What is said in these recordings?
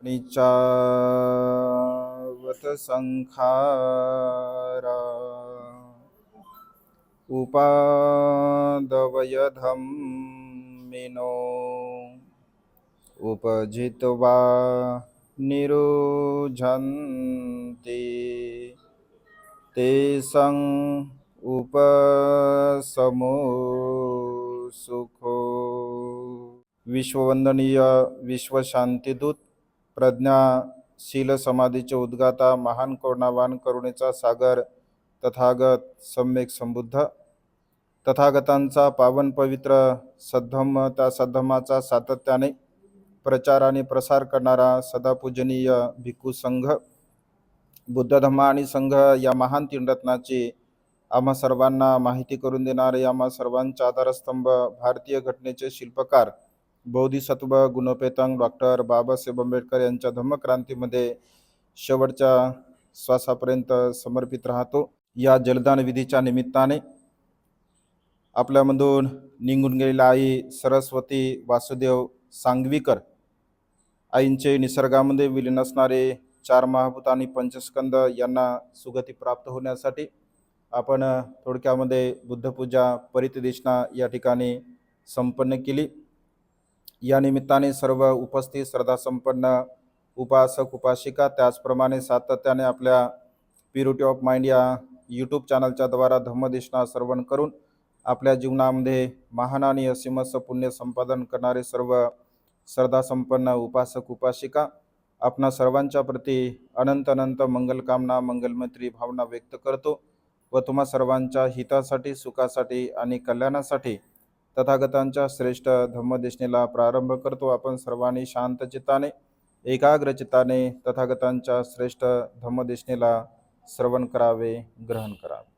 निचावत संखारा उपादवय धम्मिनो उपजित्वा निरुझन्ति तेषां उपशमो सुखो। विश्ववंदनीय विश्वशांतीदूत प्रज्ञाशील समाधीचे उद्गाता महान करुणावान करुणेचा सागर तथागत सम्यक संबुद्ध तथागतांचा पावन पवित्र सद्धम्म त्या सद्धम्माचा सातत्याने प्रचार आणि प्रसार करणारा सदापूजनीय भिक्खू संघ बुद्ध धम्म आणि संघ या महान तीन रत्नाची आम्हा सर्वांना माहिती करून देणारे आम्हा सर्वांचा आधारस्तंभ भारतीय घटनेचे शिल्पकार बोधिसत्व गुणपेतंग डॉक्टर बाबासाहेब आंबेडकर यांच्या धम्मक्रांतीमध्ये शेवटच्या श्वासापर्यंत समर्पित राहतो। या जलदान विधीच्या निमित्ताने आपल्यामधून निघून गेलेल्या आई सरस्वती वासुदेव सांगवीकर आईंचे निसर्गामध्ये विलीन असणारे 4 महाभूत आणि पंचस्कंद यांना सुगती प्राप्त होण्यासाठी आपण थोडक्यामध्ये बुद्धपूजा परितदेशना या ठिकाणी संपन्न केली। या निमित्ताने सर्व उपस्थित श्रद्धासंपन्न उपासक उपासिका त्याचप्रमाणे सातत्याने आपल्या प्युरिटी ऑफ माइंड या यूट्यूब चॅनलच्या द्वारा धम्मदेशना श्रवण करून आपल्या जीवनामध्ये महान आणि असीमस पुण्य संपादन करणारे सर्व श्रद्धासंपन्न उपासक उपासिका आपणा सर्वांच्या प्रती अनंत अनंत मंगलकामना मंगलमैत्री भावना व्यक्त करतो व तुम्हा सर्वांच्या हितासाठी सुखासाठी आणि कल्याणासाठी तथागतांच्या श्रेष्ठ धम्मदेशनेला प्रारंभ करतो। आपण सर्वांनी शांत चित्ताने एकाग्र चित्ताने तथागतांच्या श्रेष्ठ धम्मदेशनेला श्रवण करावे, ग्रहण करावे।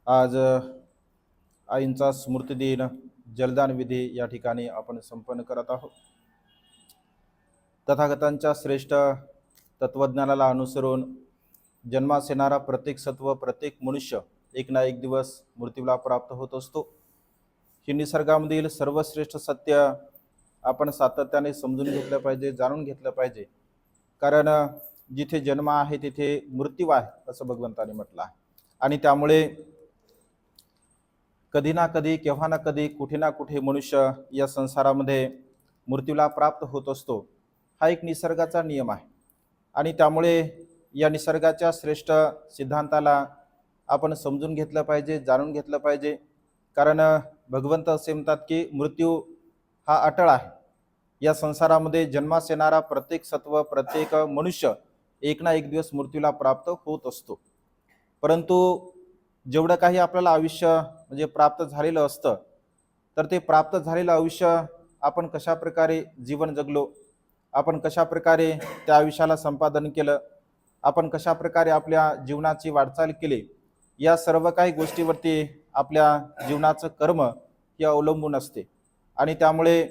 आज आईंचा स्मृती दिन जलदान विधी या ठिकाणी आपण संपन्न करत आहोत। तथागतांच्या श्रेष्ठ तत्वज्ञानाला अनुसरून जन्मास येणारा प्रत्येक सत्व प्रत्येक मनुष्य एक ना एक दिवस मृत्यूला प्राप्त होत असतो। ही निसर्गामधील सर्वश्रेष्ठ सत्य आपण सातत्याने समजून घेतलं पाहिजे, जाणून घेतलं पाहिजे, कारण जिथे जन्म आहे तिथे मृत्यू आहे असं भगवंताने म्हटलं आहे। आणि त्यामुळे कधी ना कधी केव्हा ना कधी कुठे ना कुठे मनुष्य या संसारामध्ये मृत्यूला प्राप्त होत असतो। हा एक निसर्गाचा नियम आहे आणि त्यामुळे या निसर्गाच्या श्रेष्ठ सिद्धांताला आपण समजून घेतलं पाहिजे, जाणून घेतलं पाहिजे, कारण भगवंत असे म्हणतात की मृत्यू हा अटळ आहे। या संसारामध्ये जन्मास येणारा प्रत्येक सत्व प्रत्येक मनुष्य एक ना एक दिवस मृत्यूला प्राप्त होत असतो। परंतु जेवढं काही आपल्याला आयुष्य म्हणजे प्राप्त झालेलं असतं तर ते प्राप्त झालेलं आयुष्य आपण कशा प्रकारे जीवन जगलो, आपण कशा प्रकारे त्या आयुष्याला संपादन केलं, आपण कशा प्रकारे आपल्या जीवनाची वाटचाल केली, या सर्व काही गोष्टीवरती आपल्या जीवनाचं कर्म हे अवलंबून असते। आणि त्यामुळे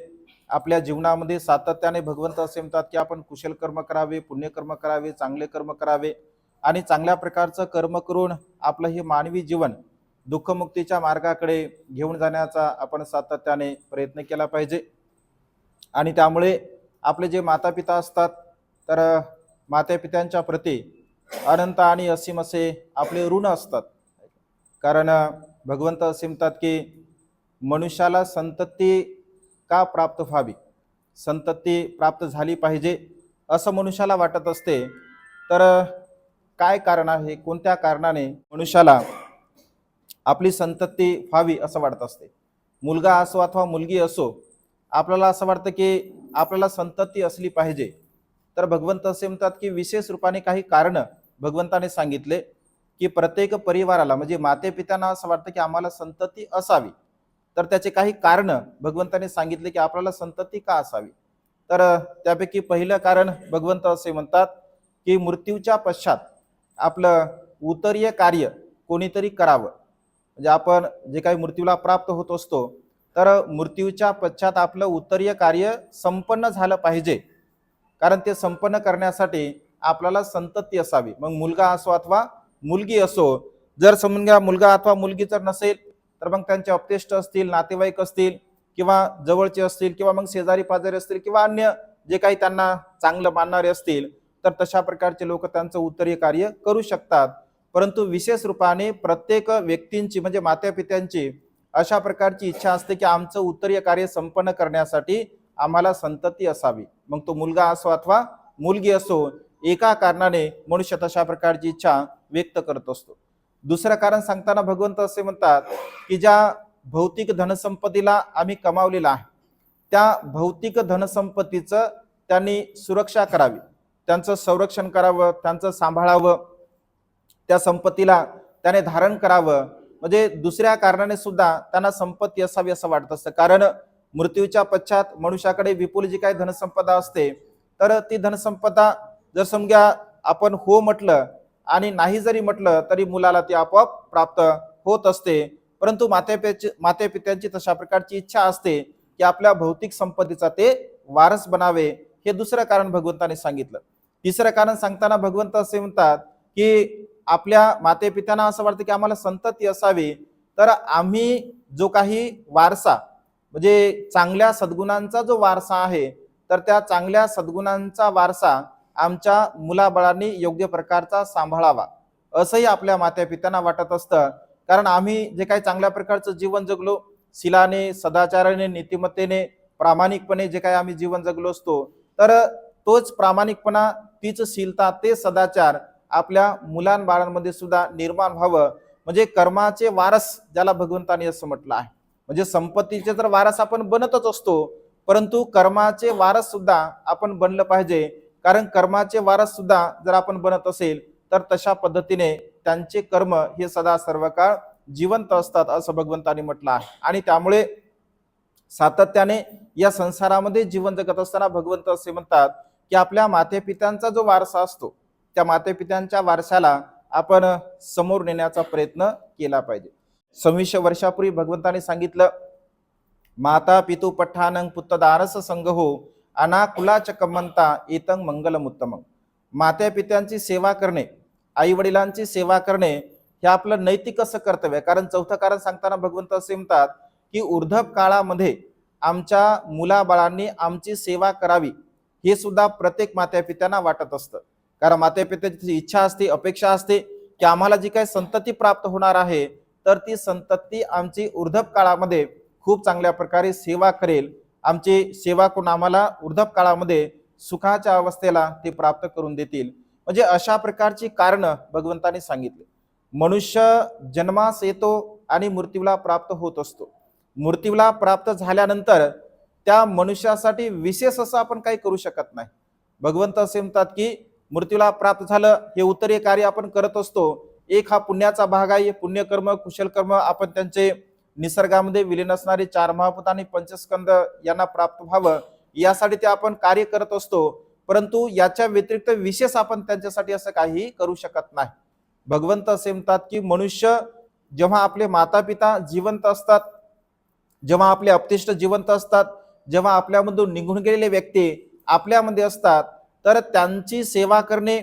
आपल्या जीवनामध्ये सातत्याने भगवंत असे म्हणतात की आपण कुशल कर्म करावे, पुण्यकर्म करावे, चांगले कर्म करावे आणि चांगल्या प्रकारचं कर्म करून आपलं हे मानवी जीवन दुःखमुक्तीच्या मार्गाकडे घेऊन जाण्याचा आपण सातत्याने प्रयत्न केला पाहिजे। आणि त्यामुळे आपले जे मातापिता असतात तर मातापित्यांच्या प्रती अनंत आणि असीम असे आपले ऋण असतात, कारण भगवंत असे म्हणतात की मनुष्याला संतती का प्राप्त व्हावी, संतती प्राप्त झाली पाहिजे असं मनुष्याला वाटत असते। तर काय कारण आहे, कोणत्या कारणाने मनुष्याला आपली संतती व्हावी असं वाटत असते? मुलगा असो अथवा मुलगी असो, आपल्याला असं वाटतं की आपल्याला संतती असली पाहिजे। तर भगवंत असे म्हणतात की विशेष रूपाने काही कारण भगवंताने सांगितले की प्रत्येक परिवाराला म्हणजे माते पित्यांना असं वाटतं की आम्हाला संतती असावी, तर त्याचे काही कारण भगवंताने सांगितले की आपल्याला संतती का असावी। तर त्यापैकी पहिलं कारण भगवंत असे म्हणतात की मृत्यूच्या पश्चात आपलं उत्तरीय कार्य कोणीतरी करावं। म्हणजे आपण जे काही मृत्यूला प्राप्त होत असतो तर मृत्यूच्या पश्चात आपलं उत्तरीय कार्य संपन्न झालं पाहिजे, कारण ते संपन्न करण्यासाठी आपल्याला संतती असावी। मग मुलगा असो अथवा मुलगी असो, जर समजा मुलगा अथवा मुलगी जर नसेल तर मग त्यांचे अपतेष्ट असतील, नातेवाईक असतील किंवा जवळचे असतील किंवा मग शेजारी पाजारी असतील किंवा अन्य जे काही त्यांना चांगलं मानणारे असतील, तर तशा प्रकारचे लोक त्यांचं उत्तरीय कार्य करू शकतात. परंतु विशेष रूपाने प्रत्येक व्यक्तींची म्हणजे माता पित्यांची अशा प्रकारची इच्छा असते की आमचं उत्तरीय कार्य संपन्न करण्यासाठी आम्हाला संतती असावी. मग तो मुलगा असो अथवा मुलगी असो, एका कारणाने मनुष्य तशा प्रकारची इच्छा व्यक्त करत असतो. दुसरं कारण सांगताना भगवंत असे म्हणतात की ज्या भौतिक धनसंपत्तीला आम्ही कमावलेला आहे, त्या भौतिक धनसंपत्तीचं त्यांनी सुरक्षा करावी, त्यांचं संरक्षण करावं, त्यांचं सांभाळावं, त्या संपत्तीला त्याने धारण करावं. म्हणजे दुसऱ्या कारणाने सुद्धा त्यांना संपत्ती असावी असं वाटत असतं. कारण मृत्यूच्या पश्चात मनुष्याकडे विपुल जी काही धनसंपदा असते, तर ती धनसंपदा जर समजा आपण हो म्हटलं आणि नाही जरी म्हटलं तरी मुलाला ती आपोआप प्राप्त होत असते. परंतु माते पित्यांची तशा प्रकारची इच्छा असते की आपल्या भौतिक संपत्तीचा ते वारस बनावे. हे दुसरं कारण भगवंताने सांगितलं. तिसरं कारण सांगताना भगवंत असे म्हणतात की आपल्या माते पित्यांना असं वाटतं की आम्हाला संतती असावी, तर आम्ही जो काही वारसा म्हणजे चांगल्या सद्गुणांचा जो वारसा आहे, तर त्या चांगल्या सद्गुणांचा वारसा आमच्या मुलाबाळांनी योग्य प्रकारचा सांभाळावा असंही आपल्या माता पित्यांना वाटत असतं. कारण आम्ही जे काही चांगल्या प्रकारचं जीवन जगलो, शिलाने, सदाचाराने, नीतिमत्तेने, प्रामाणिकपणे जे काही आम्ही जीवन जगलो असतो, तर तोच प्रामाणिकपणा, तीच शीलता, ते सदाचार आपल्या मुलांबाळांमध्ये सुद्धा निर्माण व्हावं. म्हणजे कर्माचे वारस ज्याला भगवंतांनी असं म्हटलं आहे. म्हणजे संपत्तीचे तर वारस आपण बनतच असतो, परंतु कर्माचे वारस सुद्धा आपण बनलं पाहिजे. कारण कर्माचे वारस सुद्धा जर आपण बनत असेल तर तशा पद्धतीने त्यांचे कर्म हे सदा सर्व काळ जिवंत असतात असं भगवंतांनी म्हटलं आहे. आणि त्यामुळे सातत्याने या संसारामध्ये जीवन जगत असताना भगवंत असे म्हणतात की आपल्या माते पित्यांचा जो वारसा असतो, त्या माते पित्यांच्या वारसाला आपण समोर नेण्याचा प्रयत्न केला पाहिजे. 26 वर्षापूर्वी भगवंताने सांगितलं, माता पितू पठ्ठानं पुत्तदारस संगहो अनाकुलाच कमंता एतं मंगलमुत्तमं. मात्या पित्यांची सेवा करणे, आई वडिलांची सेवा करणे हे आपलं नैतिक असं कर्तव्य आहे. कारण चौथं कारण सांगताना भगवंत असे म्हणतात की ऊर्ध्व काळामध्ये आमच्या मुलाबाळांनी आमची सेवा करावी, हे सुद्धा प्रत्येक मात्या पित्यांना वाटत असतं. कारण मात्या पित्याची इच्छा असते, अपेक्षा असते की आम्हाला जी काही संतती प्राप्त होणार आहे, तर ती संतती आमची ऊर्ध्व काळामध्ये खूप चांगल्या प्रकारे सेवा करेल. आमची सेवा करून आम्हाला ऊर्ध्व काळामध्ये सुखाच्या अवस्थेला ते प्राप्त करून देतील. म्हणजे अशा प्रकारची कारण भगवंताने सांगितले. मनुष्य जन्मास येतो आणि मृत्यूला प्राप्त होत असतो. मृत्यूला प्राप्त झाल्यानंतर त्या मनुष्यासाठी विशेष असं आपण काही करू शकत नाही. भगवंत असे म्हणतात की मृत्यूला प्राप्त झालं, हे उत्तरीय कार्य आपण करत असतो. एक हा पुण्याचा भाग आहे. पुण्यकर्म, कुशलकर्म आपण त्यांचे निसर्गामध्ये विलीन असणारे 4 महाभूत आणि पंचस्कंद यांना प्राप्त व्हावं यासाठी ते आपण कार्य करत असतो. परंतु याच्या व्यतिरिक्त विशेष आपण त्यांच्यासाठी असं काही करू शकत नाही. भगवंत असे म्हणतात की मनुष्य जेव्हा आपले माता पिता जिवंत असतात, जेव्हा आपले अपतिष्ठ जिवंत असतात, जेव्हा आपल्यामधून निघून गेलेले व्यक्ती आपल्यामध्ये असतात, तर त्यांची सेवा करणे,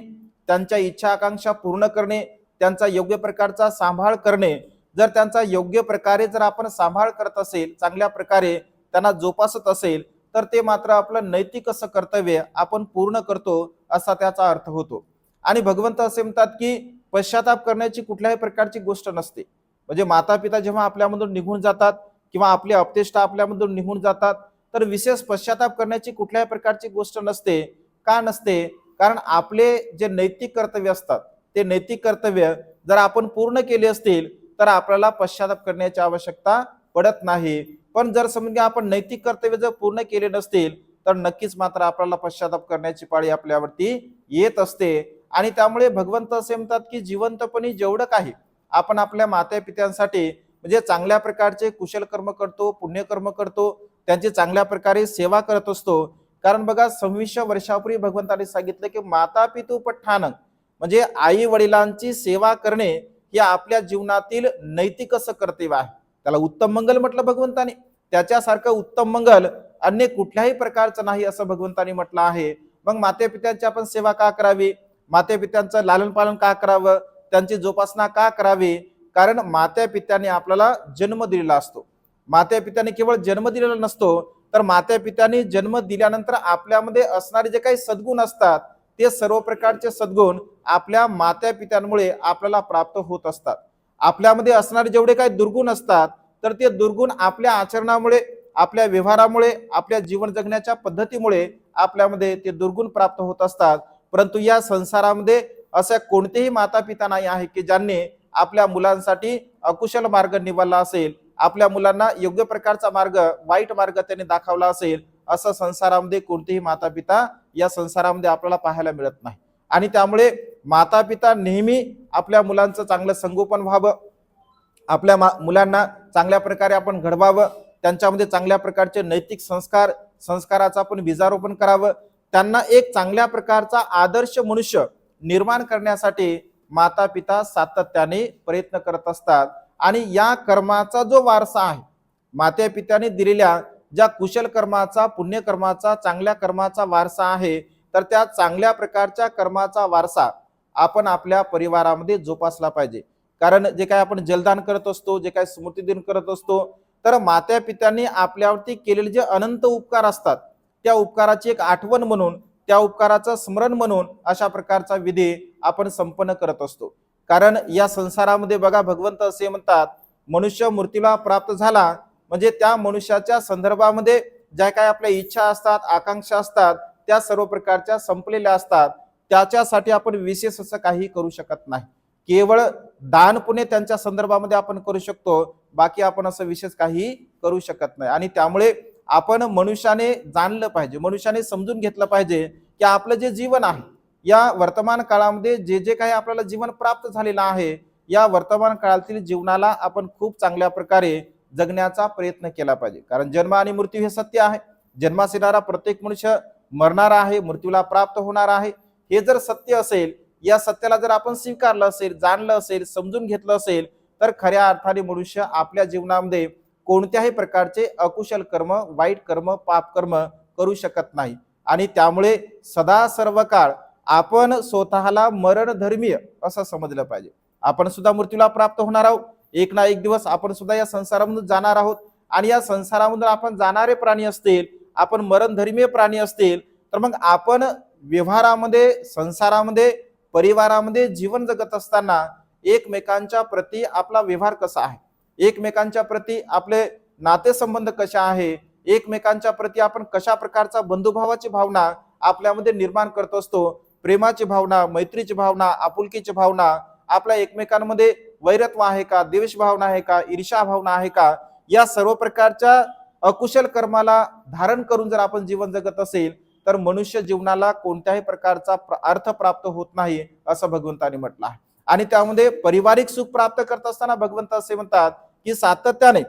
त्यांच्या इच्छा आकांक्षा पूर्ण करणे, त्यांचा योग्य प्रकारचा सांभाळ करणे, जर त्यांचा योग्य प्रकारे जर आपण सांभाळ करत असेल, चांगल्या प्रकारे त्यांना जोपासत असेल, तर ते मात्र आपलं नैतिक असं कर्तव्य आपण पूर्ण करतो असा त्याचा अर्थ होतो. आणि भगवंत असे म्हणतात की पश्चाताप करण्याची कुठल्याही प्रकारची गोष्ट नसते. म्हणजे माता पिता जेव्हा आपल्यामधून निघून जातात किंवा आपले अपतेष्ट आपल्यामधून निघून जातात, तर विशेष पश्चाताप करण्याची कुठल्याही प्रकारची गोष्ट नसते. का नसते? कारण आपले जे नैतिक कर्तव्य असतात, ते नैतिक कर्तव्य जर आपण पूर्ण केले असतील तर आपल्याला पश्चाताप करण्याची आवश्यकता पडत नाही. पण जर समजा आपण नैतिक कर्तव्य जर पूर्ण केले नसतील तर नक्कीच मात्र आपल्याला पश्चाताप करण्याची पाळी आपल्यावरती येत असते. आणि त्यामुळे भगवंत असे म्हणतात की जिवंतपणी जेवढं काही आपण आपल्या माता पित्यांसाठी म्हणजे चांगल्या प्रकारचे कुशल कर्म करतो, पुण्यकर्म करतो, त्यांची चांगल्या प्रकारे सेवा करत असतो. कारण बघा 26 वर्षापूर्वी भगवंताने सांगितलं की माता पितू पठ्ठानं म्हणजे आई वडिलांची सेवा करणे हे आपल्या जीवनातील नैतिक असं कर्तव्य आहे. त्याला उत्तम मंगल म्हटलं भगवंताने. त्याच्यासारखं उत्तम मंगल अन्य कुठल्याही प्रकारचं नाही असं भगवंताने म्हटलं आहे. मग माते पित्यांची आपण सेवा का करावी, माते पित्यांचं लालन पालन का करावं, त्यांची जोपासना का करावी, कारण मात्या पित्याने आपल्याला जन्म दिलेला असतो. मात्या पित्याने केवळ जन्म दिलेला नसतो, तर मात्या पित्याने जन्म दिल्यानंतर आपल्यामध्ये असणारे जे काही सद्गुण असतात ते सर्व प्रकारचे सद्गुण आपल्या मात्या पित्यांमुळे आपल्याला प्राप्त होत असतात. आपल्यामध्ये असणारे जेवढे काही दुर्गुण असतात तर ते दुर्गुण आपल्या आचरणामुळे, आपल्या व्यवहारामुळे, आपल्या जीवन जगण्याच्या पद्धतीमुळे आपल्यामध्ये ते दुर्गुण प्राप्त होत असतात. परंतु या संसारामध्ये अशा कोणतेही माता पिता नाही आहे की ज्यांनी आपल्या मुलांसाठी अकुशल मार्ग निवडला असेल, आपल्या मुलांना योग्य प्रकारचा मार्ग, वाईट मार्ग त्यांनी दाखवला असेल. असं संसारामध्ये कोणतेही माता पिता या संसारामध्ये आपल्याला पाहायला मिळत नाही. आणि त्यामुळे माता पिता नेहमी आपल्या मुलांचं चांगलं संगोपन व्हावं, आपल्या मुलांना चांगल्या प्रकारे आपण घडवावं, त्यांच्यामध्ये चांगल्या प्रकारचे नैतिक संस्काराचं आपण बीजारोपण करावं, त्यांना एक चांगल्या प्रकारचा आदर्श मनुष्य निर्माण करण्यासाठी माता पिता सातत्याने प्रयत्न करत असतात. आणि या कर्माचा जो वारसा आहे, माता पित्याने दिलेल्या ज्या कुशल कर्माचा, पुण्यकर्माचा, चांगल्या कर्माचा वारसा आहे, तर त्या चांगल्या प्रकारच्या कर्माचा वारसा आपण आपल्या परिवारामध्ये जोपासला पाहिजे. कारण जे काही आपण जलदान करत असतो, जे काही स्मृतिदिन करत असतो, तर माता पित्यांनी आपल्यावरती केलेले जे अनंत उपकार असतात त्या उपकाराची एक आठवण म्हणून, त्या उपकाराचं स्मरण म्हणून अशा प्रकारचा विधी आपण संपन्न करत असतो. कारण या संसारामध्ये बघा, भगवंत असे म्हणतात, मनुष्य मूर्तीला प्राप्त झाला म्हणजे त्या मनुष्याच्या संदर्भामध्ये ज्या काही आपल्या इच्छा असतात, आकांक्षा असतात, त्या सर्व प्रकारच्या संपलेल्या असतात. त्याच्यासाठी आपण विशेष असं काही करू शकत नाही. केवळ दान पुण्य त्यांच्या संदर्भामध्ये आपण करू शकतो, बाकी आपण असं विशेष काही करू शकत नाही. आणि त्यामुळे आपण मनुष्याने जाणलं पाहिजे, मनुष्याने समजून घेतलं पाहिजे की आपलं जे जीवन आहे, या वर्तमान काळामध्ये जे जे काही आपल्याला जीवन प्राप्त झालेलं आहे, या वर्तमान काळातील जीवनाला आपण खूप चांगल्या प्रकारे जगण्याचा प्रयत्न केला पाहिजे. कारण जन्म आणि मृत्यू हे सत्य आहे. जन्मास येणारा प्रत्येक मनुष्य मरणार आहे, मृत्यूला प्राप्त होणार आहे. हे जर सत्य असेल, या सत्याला जर आपण स्वीकारलं असेल, जाणलं असेल, समजून घेतलं असेल, तर खऱ्या अर्थाने मनुष्य आपल्या जीवनामध्ये कोणत्याही प्रकारचे अकुशल कर्म, वाईट कर्म, पाप कर्म करू शकत नाही. आणि त्यामुळे सदा सर्व काळ आपण स्वतःला मरणधर्मीय असं समजलं पाहिजे. आपण सुद्धा मृत्यूला प्राप्त होणार आहोत. एक ना एक दिवस आपण सुद्धा या संसारामधून जाणार आहोत. आणि या संसारामधून आपण जाणारे प्राणी असतील, आपण मरणधर्मीय प्राणी असतील, तर मग आपण व्यवहारामध्ये, संसारामध्ये, परिवारामध्ये जीवन जगत असताना एकमेकांच्या प्रती आपला व्यवहार कसा आहे, एकमेकांच्या प्रती आपले नातेसंबंध कशा आहे, एकमेकांच्या प्रती आपण कशा प्रकारचा बंधुभावाची भावना आपल्यामध्ये निर्माण करत असतो, प्रेमाची भावना, मैत्रीची भावना, आपुलकीची भावना, आपल्या एकमेकांमध्ये वैरत्व आहे का, द्वेष भावना आहे का, ईर्ष्या भावना आहे का, या सर्व प्रकारच्या अकुशल कर्माला धारण करून जर आपण जीवन जगत असेल, तर मनुष्य जीवनाला कोणत्याही प्रकारचा अर्थ प्राप्त होत नाही असं भगवंताने म्हटलं आहे. आणि त्यामध्ये पारिवारिक सुख प्राप्त करत असताना भगवंत असे म्हणतात की सातत्याने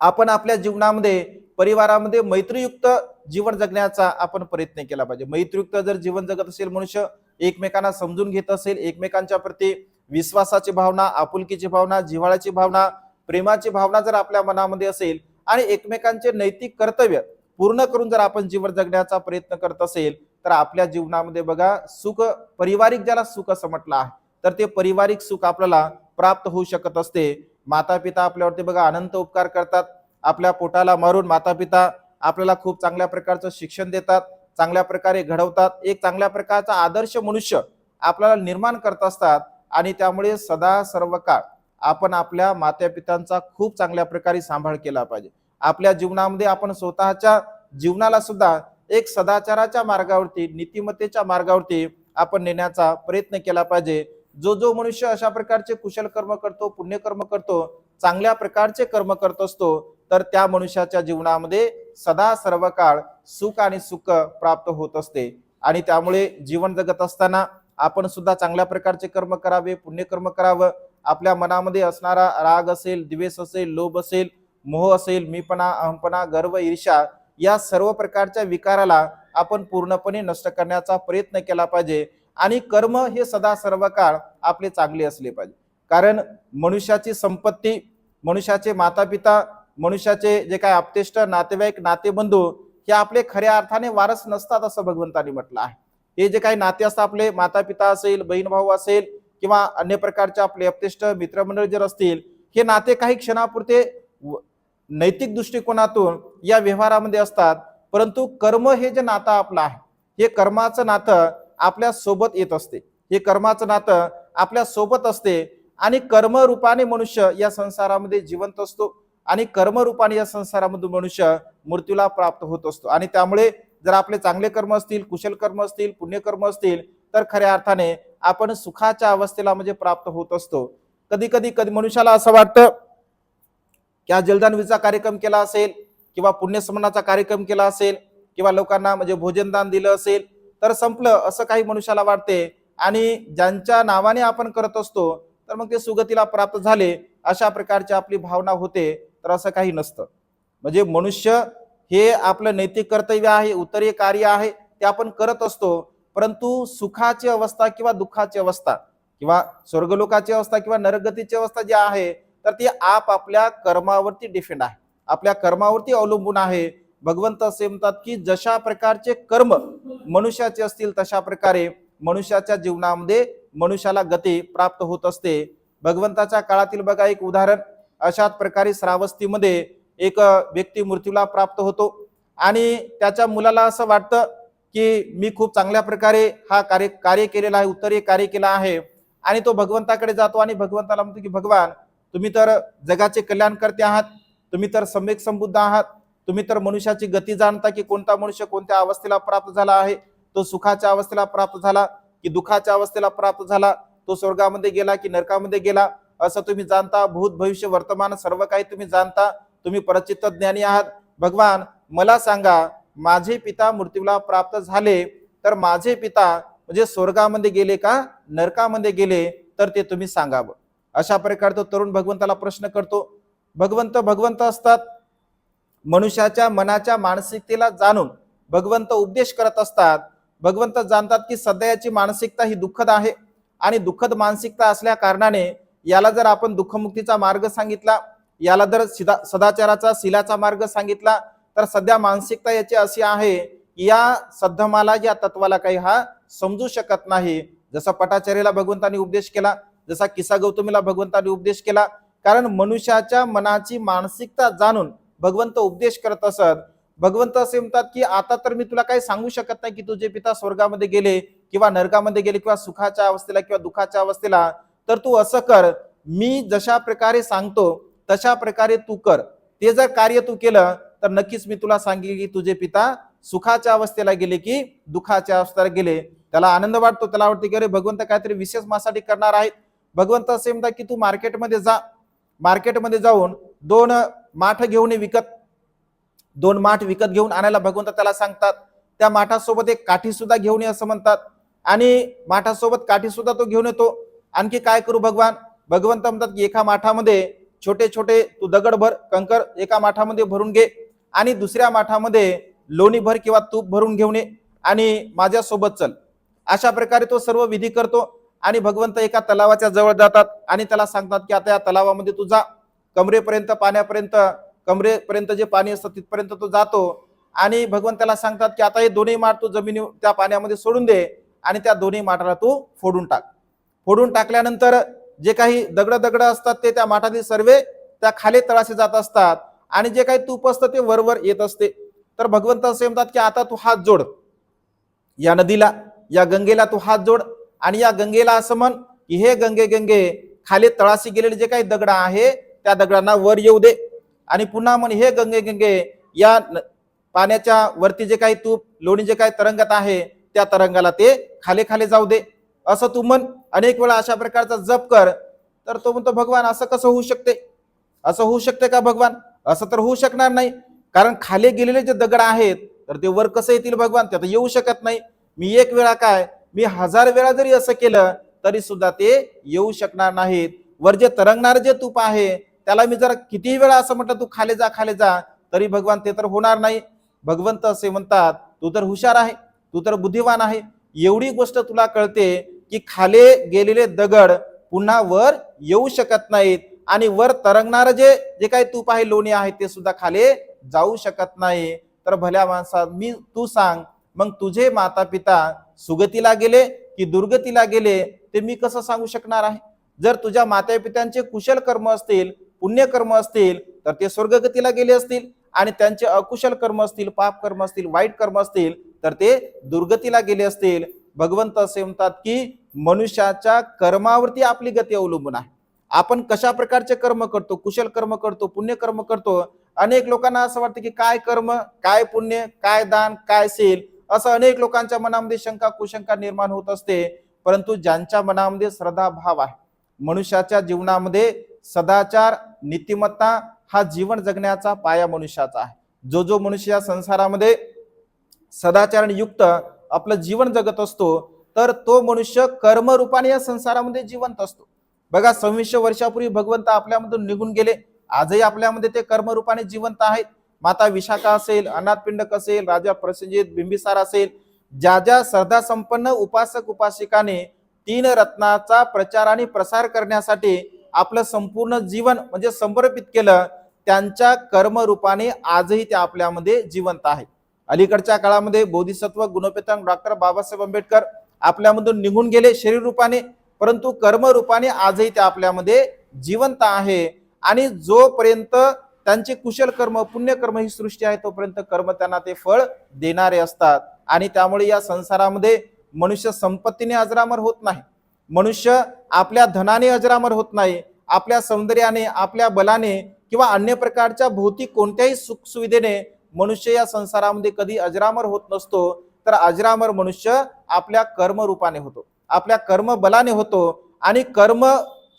आपण आपल्या जीवनामध्ये, परिवारामध्ये मैत्रीयुक्त जीवन जगण्याचा आपण प्रयत्न केला पाहिजे. मैत्रीयुक्त जर जीवन जगत असेल मनुष्य, एकमेकांना समजून घेत असेल, एकमेकांच्या प्रती विश्वासाची भावना, आपुलकीची भावना, जिव्हाळ्याची भावना, प्रेमाची भावना जर आपल्या मनामध्ये असेल आणि एकमेकांचे नैतिक कर्तव्य पूर्ण करून जर आपण जीवन जगण्याचा प्रयत्न करत असेल, तर आपल्या जीवनामध्ये बघा सुख, पारिवारिक ज्याला सुख असं म्हटलं आहे, तर ते पारिवारिक सुख आपल्याला प्राप्त होऊ शकत असते. माता पिता आपल्यावरती बघा अनंत उपकार करतात. आपल्या पोटाला मारून माता पिता आपल्याला खूप चांगल्या प्रकारचं शिक्षण देतात, चांगल्या प्रकारे घडवतात, एक चांगल्या प्रकारचा आदर्श मनुष्य आपल्याला निर्माण करत असतात. आणि त्यामुळे सदा सर्व काळ आपण आपल्या माता पित्यांचा खूप चांगल्या प्रकारे सांभाळ केला पाहिजे. आपल्या जीवनामध्ये आपण स्वतःच्या जीवनाला सुद्धा एक सदाचाराच्या मार्गावरती, नीतिमत्तेच्या मार्गावरती आपण नेण्याचा प्रयत्न केला पाहिजे. जो जो मनुष्य अशा प्रकारचे कुशल कर्म करतो, पुण्यकर्म करतो, चांगल्या प्रकारचे कर्म करत असतो, तर त्या मनुष्याच्या जीवनामध्ये सदा सर्व काळ सुख आणि सुख प्राप्त होत असते. आणि त्यामुळे जीवन जगत असताना आपण सुद्धा चांगल्या प्रकारचे कर्म करावे, पुण्यकर्म करावं. आपल्या मनामध्ये असणारा राग असेल, द्वेष असेल, लोभ असेल, मोह असेल, मीपणा, अहंपणा, गर्व, ईर्ष्या, या सर्व प्रकारच्या विकाराला आपण पूर्णपणे नष्ट करण्याचा प्रयत्न केला पाहिजे. आणि कर्म हे सदा सर्व काळ आपले चांगले असले पाहिजे. कारण मनुष्याची संपत्ती, मनुष्याचे माता पिता, मनुष्याचे जे काय आप्तेष्ट, नातेवाईक, नातेबंधू हे आपले खऱ्या अर्थाने वारस नसतात असं भगवंतांनी म्हटलं आहे. हे जे काही नाते असतात, आपले माता पिता असेल, बहीण भाऊ असेल, किंवा अन्य प्रकारचे आपले अपतेष्ट मित्रमंडळ जर असतील, हे नाते काही क्षणापुरते नैतिक दृष्टिकोनातून या व्यवहारामध्ये असतात, परंतु कर्म हे जे नातं आपलं आहे, हे कर्माचं नातं आपल्या सोबत येत असते, हे कर्माचं नातं आपल्या सोबत असते आणि कर्मरूपाने मनुष्य या संसारामध्ये जिवंत असतो आणि कर्मरूपाने या संसारामधून मनुष्य मृत्यूला प्राप्त होत असतो. आणि त्यामुळे जर आपले चांगले कर्म असतील, कुशल कर्म असतील, पुण्यकर्म असतील, तर खऱ्या अर्थाने आपण सुखाच्या अवस्थेला म्हणजे प्राप्त होत असतो. कधी कधी कधी मनुष्याला असं वाटतं की आज जलदानवीचा कार्यक्रम केला असेल किंवा पुण्यस्मरणाचा कार्यक्रम केला असेल किंवा लोकांना म्हणजे भोजनदान दिलं असेल तर संपलं, असं काही मनुष्याला वाटते. आणि ज्यांच्या नावाने आपण करत असतो तर मग ते सुगतीला प्राप्त झाले, अशा प्रकारची आपली भावना होते. तर असं काही नसतं. म्हणजे मनुष्य हे आपलं नैतिक कर्तव्य आहे, उत्तरीय कार्य आहे, ते आपण करत असतो, परंतु सुखाची अवस्था किंवा दुःखाची अवस्था किंवा स्वर्गलोकाची अवस्था किंवा नरगतीची अवस्था जी आहे तर ती आपल्या कर्मावरती डिपेंड आहे, आपल्या कर्मावरती अवलंबून आहे. भगवंत असे म्हणतात की जशा प्रकारचे कर्म मनुष्याचे असतील तशा प्रकारे मनुष्याच्या जीवनामध्ये मनुष्याला गती प्राप्त होत असते. भगवंताच्या काळातील बघा एक उदाहरण, अशाच प्रकारे श्रावस्तीमध्ये एक व्यक्ती मृत्यूला प्राप्त होतो आणि त्याच्या मुलाला असं वाटतं की मी खूप चांगल्या प्रकारे हा कार्य केलेला आहे, उत्तरीय कार्य केला आहे. आणि तो भगवंताकडे जातो आणि भगवंताला म्हणतो की भगवान, तुम्ही तर जगाचे कल्याण करते आहात, तुम्ही तर सम्यक संबुद्ध आहात, तुम्ही तर मनुष्याची गती जाणता की कोणता मनुष्य कोणत्या अवस्थेला प्राप्त झाला आहे, तो सुखाच्या अवस्थेला प्राप्त झाला की दुःखाच्या अवस्थेला प्राप्त झाला, तो स्वर्गामध्ये गेला की नरकामध्ये गेला, असं तुम्ही जाणता. भूत भविष्य वर्तमान सर्व काही तुम्ही जाणता, तुम्ही परचित्त ज्ञानी आहात. भगवान मला सांगा, माझे पिता मृत्यूला प्राप्त झाले तर माझे पिता म्हणजे स्वर्गामध्ये गेले का नरकामध्ये गेले, तर ते तुम्ही सांगावं. अशा प्रकारे तो तरुण भगवंताला प्रश्न करतो. भगवंत असतात, मनुष्याच्या मनाच्या मानसिकतेला जाणून भगवंत उपदेश करत असतात. भगवंत जाणतात की सध्याची मानसिकता ही दुःखद आहे आणि दुःखद मानसिकता असल्या कारणाने याला जर आपण दुःखमुक्तीचा मार्ग सांगितला, याला जर सदाचाराचा शीलाचा मार्ग सांगितला, तर सध्या मानसिकता याची अशी आहे की या सद्धमाला या तत्वाला काही हा समजू शकत नाही. जसा पटाचार्याला भगवंतांनी उपदेश केला, जसा किसा गौतमीला भगवंतांनी उपदेश केला, कारण मनुष्याच्या मनाची मानसिकता जाणून भगवंत उपदेश करत असत. भगवंत असे म्हणतात की आता तर मी तुला काही सांगू शकत नाही की तुझे पिता स्वर्गामध्ये गेले किंवा नरकामध्ये गेले किंवा सुखाच्या अवस्थेला किंवा दुःखाच्या अवस्थेला, तर तू असं कर, मी जशा प्रकारे सांगतो तशा प्रकारे तू कर. ते जर कार्य तू केलं तर नक्कीच मी तुला सांगेल की तुझे पिता सुखाच्या अवस्थेला गेले की दुःखाच्या अवस्थेला गेले. त्याला आनंद वाटतो, त्याला वाटते की अरे भगवंत काहीतरी विशेष माझ्यासाठी करणार आहेत. भगवंत असे म्हणतात की तू मार्केटमध्ये जा, मार्केटमध्ये जाऊन 2 माठ घेऊन विकत, 2 माठ विकत घेऊन आणायला भगवंत त्याला सांगतात. त्या माठासोबत एक काठी सुद्धा घेऊन ये असं म्हणतात आणि माठासोबत काठी सुद्धा तो घेऊन येतो. आणखी काय करू भगवान? भगवंत म्हणतात की एका माठामध्ये छोटे छोटे तू दगड भर, कंकर एका माठामध्ये भरून घे आणि दुसऱ्या माठामध्ये लोणी भर किंवा तूप भरून घेऊन ये आणि माझ्या सोबत चल. अशा प्रकारे तो सर्व विधी करतो आणि भगवंत एका तलावाच्या जवळ जातात आणि त्याला सांगतात की आता या तलावामध्ये तू जा, कमरेपर्यंत पाण्यापर्यंत, कमरेपर्यंत जे पाणी असतं तिथपर्यंत तो जातो आणि भगवंताला सांगतात की आता हे दोन्ही माठ तू जमिनी त्या पाण्यामध्ये सोडून दे आणि त्या दोन्ही माठाला तू फोडून टाक. फोडून टाकल्यानंतर जे काही दगड असतात ते त्या माठातील सर्व त्या खाली तळाशी जात असतात आणि जे काही तूप असतं ते वरवर येत असते. तर भगवंत असे म्हणतात की आता तू हात जोड, या नदीला, या गंगेला तू हात जोड आणि या गंगेला असं म्हण की हे गंगे खाली तळाशी गेलेले जे काही दगड आहे त्या दगडांना वर येऊ दे आणि पुन्हा म्हण हे गंगे या पाण्याच्या वरती जे काही तूप लोणी जे काही तरंगत आहे त्या तरंगाला ते खाली जाऊ दे, असं तू म्हण. अनेक वेळा अशा प्रकारचा जप कर. तर तो म्हणतो भगवान असं कसं होऊ शकते, असं होऊ शकते का भगवान? असं तर होऊ शकणार नाही, कारण खाली गेलेले जे दगड आहेत तर ते वर कसं येतील भगवान? ते आता येऊ शकत नाही. मी एक वेळा काय, मी 1000 वेळा जरी असं केलं तरी सुद्धा ते येऊ शकणार नाहीत. वर जे तरंगणार जे तूप आहे त्याला मी जर कितीही वेळा असं म्हटलं तू खाली जा तरी भगवान ते तर होणार नाही. भगवंत असे म्हणतात तू तर हुशार आहे, तू तर बुद्धिवान आहे, एवढी गोष्ट तुला कळते की खाली गेलेले दगड पुन्हा वर येऊ शकत नाहीत आणि वर तरंगणार जे जे काही तूप आहे लोणी आहे ते सुद्धा खाली जाऊ शकत नाही. तर भल्या माणसा तू सांग, मग तुझे माता पिता सुगतीला गेले की दुर्गतीला गेले? ते मी कसं सांगू शकणार आहे? जर तुझ्या मातापित्यांचे कुशल कर्म असतील, पुण्यकर्म असतील, तर ते स्वर्गगतीला गेले असतील, आणि त्यांचे अकुशल कर्म असतील, पाप कर्म असतील, वाईट कर्म असतील, तर ते दुर्गतीला गेले असतील. भगवंत असे म्हणतात की मनुष्याच्या कर्मावरती आपली गती अवलंबून आहे. आपण कशा प्रकारचे कर्म करतो, कुशल कर्म करतो, पुण्यकर्म करतो. अनेक लोकांना असं वाटतं की काय कर्म, काय पुण्य, काय दान, काय शील, असं अनेक लोकांच्या मनामध्ये शंका कुशंका निर्माण होत असते. परंतु ज्यांच्या मनामध्ये श्रद्धा भाव आहे, मनुष्याच्या जीवनामध्ये सदाचार, नीतिमत्ता हा जीवन जगण्याचा पाया मनुष्याचा आहे. जो जो मनुष्य या संसारामध्ये सदाचार युक्त आपलं जीवन जगत असतो, तर तो मनुष्य कर्मरूपाने या संसारामध्ये जिवंत असतो. बघा, 2600 वर्षापूर्वी भगवंत आपल्यामधून निघून गेले, आजही आपल्यामध्ये ते कर्मरूपाने जिवंत आहेत. माता विशाखा असेल, अनाथपिंडक असेल, राजा प्रसेनजित, बिंबिसार असेल, ज्या ज्या श्रद्धा संपन्न उपासक उपासिकाने 3 रत्नाचा प्रचार आणि प्रसार करण्यासाठी आपलं संपूर्ण जीवन म्हणजे समर्पित केलं, त्यांच्या कर्मरूपाने आजही ते आपल्यामध्ये जिवंत आहेत. अलीकडच्या काळामध्ये बोधिसत्व गुणोपेतांक डॉक्टर बाबासाहेब आंबेडकर आपल्यामधून निघून गेले शरीर रूपाने, परंतु कर्मरूपाने आजही ते आपल्यामध्ये जिवंत आहे. आणि जोपर्यंत त्यांचे कुशल कर्म, पुण्यकर्म ही सृष्टी आहे, तोपर्यंत कर्म त्यांना ते फळ देणारे असतात. आणि त्यामुळे या संसारामध्ये मनुष्य संपत्तीने अजरामर होत नाही, मनुष्य आपल्या धनाने अजरामर होत नाही, आपल्या सौंदर्याने, आपल्या बलाने किंवा अन्य प्रकारच्या भौतिक कोणत्याही सुख सुविधेने मनुष्य या संसारामध्ये कधी अजरामर होत नसतो. तर अजरामर मनुष्य आपल्या कर्मरूपाने होतो, आपल्या कर्म बलाने होतो. आणि कर्म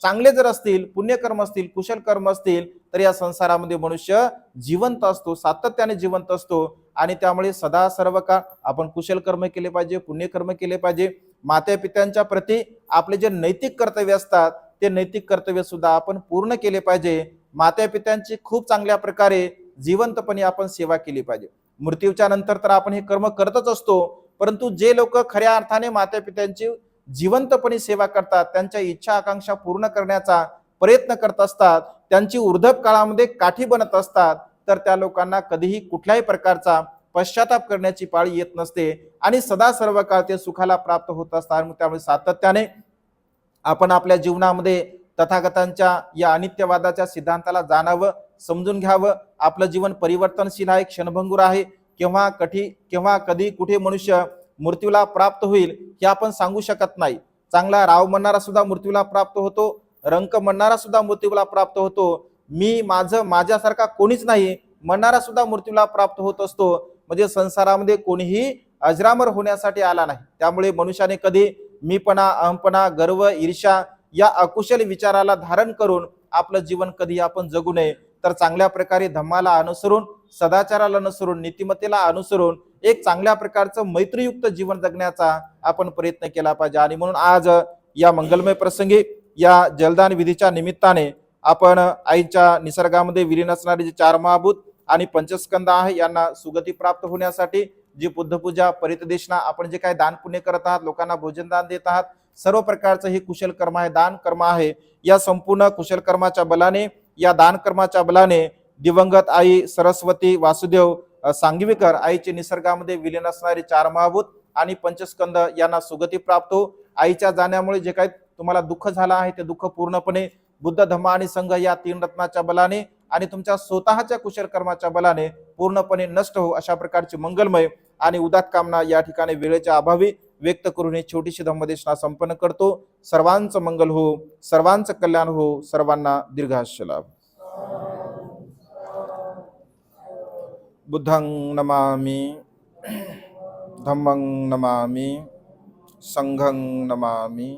चांगले जर असतील, पुण्यकर्म असतील, कुशल कर्म असतील, तर या संसारामध्ये मनुष्य जिवंत असतो, सातत्याने जिवंत असतो. आणि त्यामुळे सदा सर्व काळ आपण कुशल कर्म केले पाहिजे, पुण्यकर्म केले पाहिजे. माता पित्यांच्या प्रती आपले जे नैतिक कर्तव्य असतात, ते नैतिक कर्तव्य सुद्धा आपण पूर्ण केले पाहिजे. माता पित्यांची खूप चांगल्या प्रकारे जिवंतपणे आपण सेवा केली पाहिजे. मृत्यूच्या नंतर तर आपण हे कर्म करतच असतो, परंतु जे लोक खऱ्या अर्थाने माता पित्यांची जिवंतपणे सेवा करतात, त्यांच्या इच्छा आकांक्षा पूर्ण करण्याचा प्रयत्न करत असतात, त्यांची ऊर्ध्व काळामध्ये काठी बनत असतात, तर त्या लोकांना कधीही कुठल्याही प्रकारचा पश्चाताप करण्याची पाळी येत नसते आणि सदा सर्व काळ ते सुखाला प्राप्त होत असतात. त्यामुळे सातत्याने आपण आपल्या जीवनामध्ये तथागतांच्या या अनित्यवादाच्या सिद्धांताला जाणावं, समजून घ्यावं. आपलं जीवन परिवर्तनशील आहे, क्षणभंगूर आहे. केव्हा कधी कुठे मनुष्य मृत्यूला प्राप्त होईल हे आपण सांगू शकत नाही. चांगला राव म्हणणारा सुद्धा मृत्यूला प्राप्त होतो, रंक म्हणणारा सुद्धा मृत्यूला प्राप्त होतो, मी माझं माझ्यासारखा कोणीच नाही म्हणणारा सुद्धा मृत्यूला प्राप्त होत असतो. म्हणजे संसारामध्ये कोणीही अजरामर होण्यासाठी आला नाही. त्यामुळे मनुष्याने कधी मीपणा, अहमपणा, गर्व, ईर्ष्या या अकुशल विचाराला धारण करून आपलं जीवन कधी आपण जगू नये. तर चांगल्या प्रकारे धम्माला अनुसरून, सदाचाराला अनुसरून, नीतिमत्तेला अनुसरून एक चांगल्या प्रकारचं मैत्रीयुक्त जीवन जगण्याचा आपण प्रयत्न केला पाहिजे. आणि म्हणून आज या मंगलमय प्रसंगी, या जलदान विधीच्या निमित्ताने आपण आईच्या निसर्गामध्ये विलीन असणारे जे 4 महाभूत आणि पंचस्कंद आहे, यांना सुगती प्राप्त होण्यासाठी जी बुद्धपूजा, परितदेशना, आपण जे काही दान पुण्य करत आहात, लोकांना भोजन दान देत आहात, सर्व प्रकारचं हे कुशल कर्म आहे, दान कर्म आहे. या संपूर्ण कुशल कर्माच्या बलाने, या दान कर्माच्या बलाने दिवंगत आई सरस्वती वासुदेव सांगवीकर आईचे निसर्गामध्ये विलीन असणारे 4 महाभूत आणि पंचस्कंद यांना सुगती प्राप्त हो. आईच्या जाण्यामुळे जे काही तुम्हाला दुःख झालं आहे, ते दुःख पूर्णपणे बुद्ध, धम्म आणि संघ या 3 रत्नाच्या बलाने आणि तुमच्या स्वतःच्या कुशल कर्माच्या बलाने पूर्णपणे नष्ट हो, अशा प्रकारची मंगलमय आणि उदात्त कामना या ठिकाणी वेळेच्या अभावी व्यक्त करून ही छोटीशी धम्मदेशना संपन्न करतो. सर्वांचं मंगल हो, सर्वांचं कल्याण हो, सर्वांना दीर्घायुष्य लाभ. बुद्धं नमामि, धम्मं नमामि, संघं नमामि.